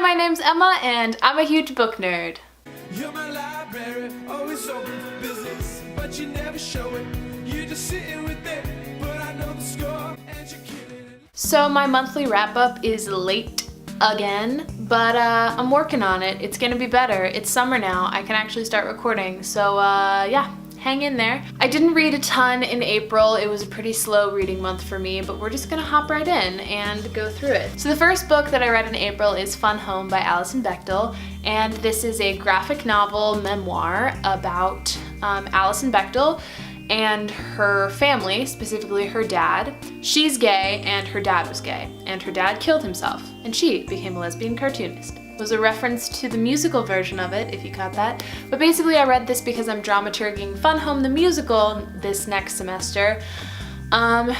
my name's Emma, and I'm a huge book nerd. You're my library, always open for business, but you never show it. You're just sitting with it, but I know the score, and you're killing it. So my monthly wrap-up is late again, but I'm working on it. It's gonna be better. It's summer now. I can actually start recording, so yeah. Hang in there. I didn't read a ton in April. It was a pretty slow reading month for me, but we're just gonna hop right in and go through it. So the first book that I read in April is Fun Home by Alison Bechdel, and this is a graphic novel memoir about Alison Bechdel and her family, specifically her dad. She's gay and her dad was gay, and her dad killed himself, and she became a lesbian cartoonist. Was a reference to the musical version of it, if you caught that. But basically I read this because I'm dramaturging Fun Home the musical this next semester.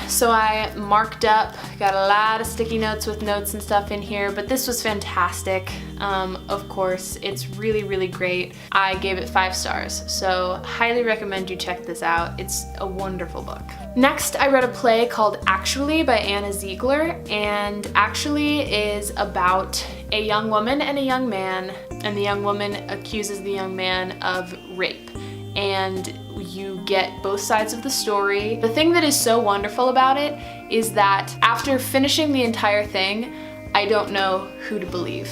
So I marked up, got a lot of sticky notes with notes and stuff in here, but this was fantastic. Of course, it's really, really great. I gave it 5 stars, so highly recommend you check this out. It's a wonderful book. Next, I read a play called Actually by Anna Ziegler, and Actually is about a young woman and a young man, and the young woman accuses the young man of rape. And you get both sides of the story. The thing that is so wonderful about it is that after finishing the entire thing, I don't know who to believe.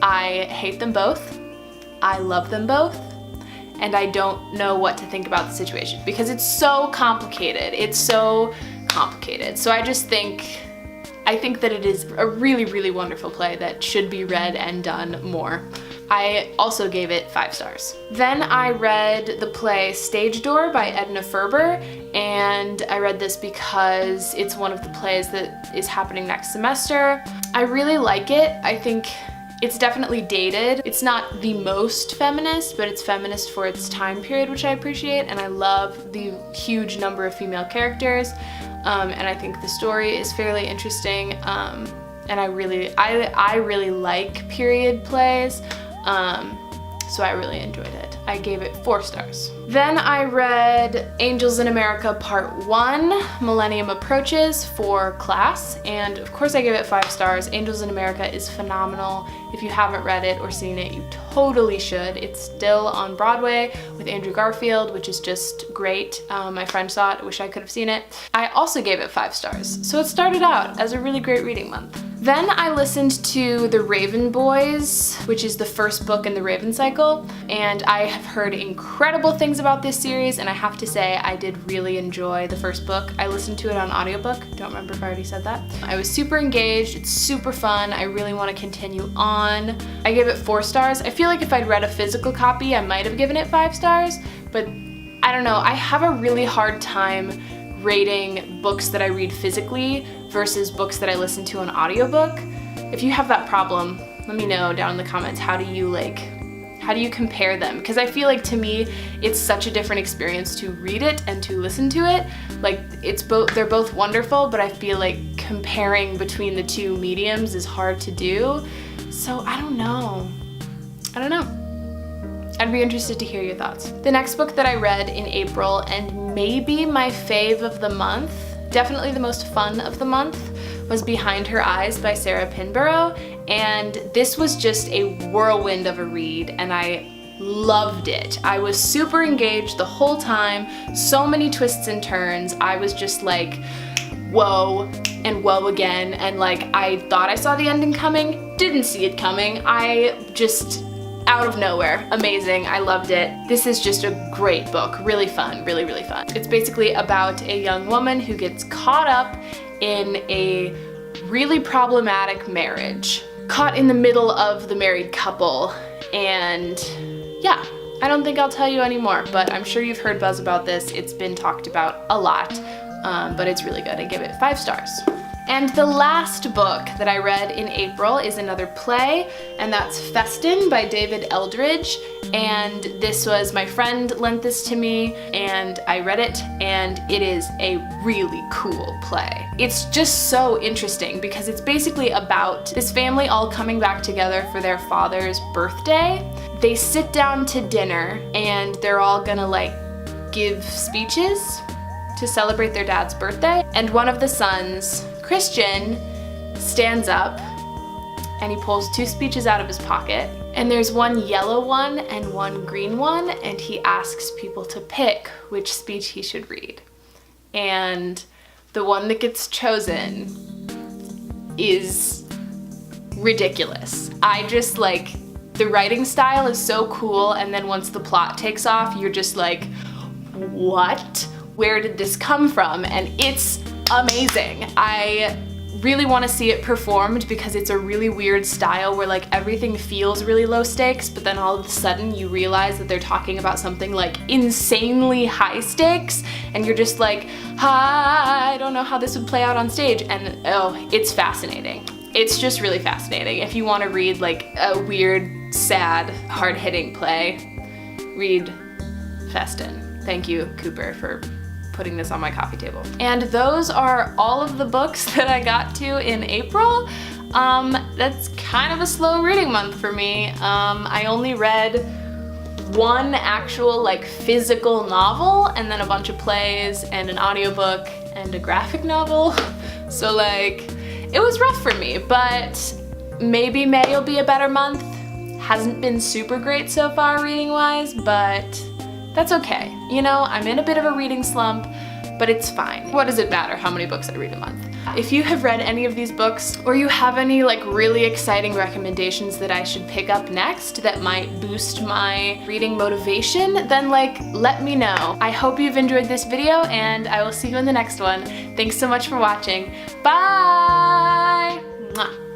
I hate them both, I love them both, and I don't know what to think about the situation because it's so complicated. It's so complicated. So I think that it is a really, really wonderful play that should be read and done more. I also gave it 5 stars. Then I read the play Stage Door by Edna Ferber, and I read this because it's one of the plays that is happening next semester. I really like it. I think it's definitely dated. It's not the most feminist, but it's feminist for its time period, which I appreciate, and I love the huge number of female characters, and I think the story is fairly interesting, and I really like period plays. So I really enjoyed it. I gave it 4 stars. Then I read Angels in America Part 1, Millennium Approaches for class, and of course I gave it 5 stars. Angels in America is phenomenal. If you haven't read it or seen it, you totally should. It's still on Broadway with Andrew Garfield, which is just great. My friend saw it, wish I could have seen it. I also gave it 5 stars, so it started out as a really great reading month. Then I listened to The Raven Boys, which is the first book in the Raven cycle, and I have heard incredible things about this series, and I have to say I did really enjoy the first book. I listened to it on audiobook, don't remember if I already said that. I was super engaged, it's super fun, I really want to continue on. I gave it 4 stars. I feel like if I'd read a physical copy, I might have given it 5 stars, but I don't know, I have a really hard time rating books that I read physically versus books that I listen to on audiobook. If you have that problem, let me know down in the comments. How do you compare them? Because I feel like to me, it's such a different experience to read it and to listen to it. Like they're both wonderful, but I feel like comparing between the two mediums is hard to do. So I don't know. I'd be interested to hear your thoughts. The next book that I read in April, and maybe my fave of the month, definitely the most fun of the month, was Behind Her Eyes by Sarah Pinborough, and this was just a whirlwind of a read, and I loved it. I was super engaged the whole time, so many twists and turns. I was just like, whoa, and whoa again, and like I thought I saw the ending coming, didn't see it coming. Out of nowhere. Amazing. I loved it. This is just a great book. Really fun. Really, really fun. It's basically about a young woman who gets caught up in a really problematic marriage. Caught in the middle of the married couple. And yeah, I don't think I'll tell you anymore, but I'm sure you've heard buzz about this. It's been talked about a lot, but it's really good. I give it 5 stars. And the last book that I read in April is another play, and that's Festin by David Eldridge. And this was, my friend lent this to me, and I read it, and it is a really cool play. It's just so interesting because it's basically about this family all coming back together for their father's birthday. They sit down to dinner, and they're all gonna like give speeches to celebrate their dad's birthday. And one of the sons, Christian, stands up and he pulls 2 speeches out of his pocket. And there's one yellow one and one green one, and he asks people to pick which speech he should read. And the one that gets chosen is ridiculous. I just like, the writing style is so cool, and then once the plot takes off, you're just like, what? Where did this come from? And it's amazing. I really want to see it performed because it's a really weird style where like everything feels really low stakes, but then all of a sudden you realize that they're talking about something like insanely high stakes, and you're just like, I don't know how this would play out on stage. And oh, it's fascinating. It's just really fascinating. If you want to read like a weird, sad, hard-hitting play, read Festin. Thank you, Cooper, for putting this on my coffee table. And those are all of the books that I got to in April. That's kind of a slow reading month for me. I only read one actual like physical novel, and then a bunch of plays and an audiobook and a graphic novel. So like, it was rough for me, but maybe May will be a better month. Hasn't been super great so far reading wise, but that's okay. You know, I'm in a bit of a reading slump, but it's fine. What does it matter how many books I read a month? If you have read any of these books, or you have any like really exciting recommendations that I should pick up next that might boost my reading motivation, then like, let me know. I hope you've enjoyed this video, and I will see you in the next one. Thanks so much for watching. Bye! Mwah.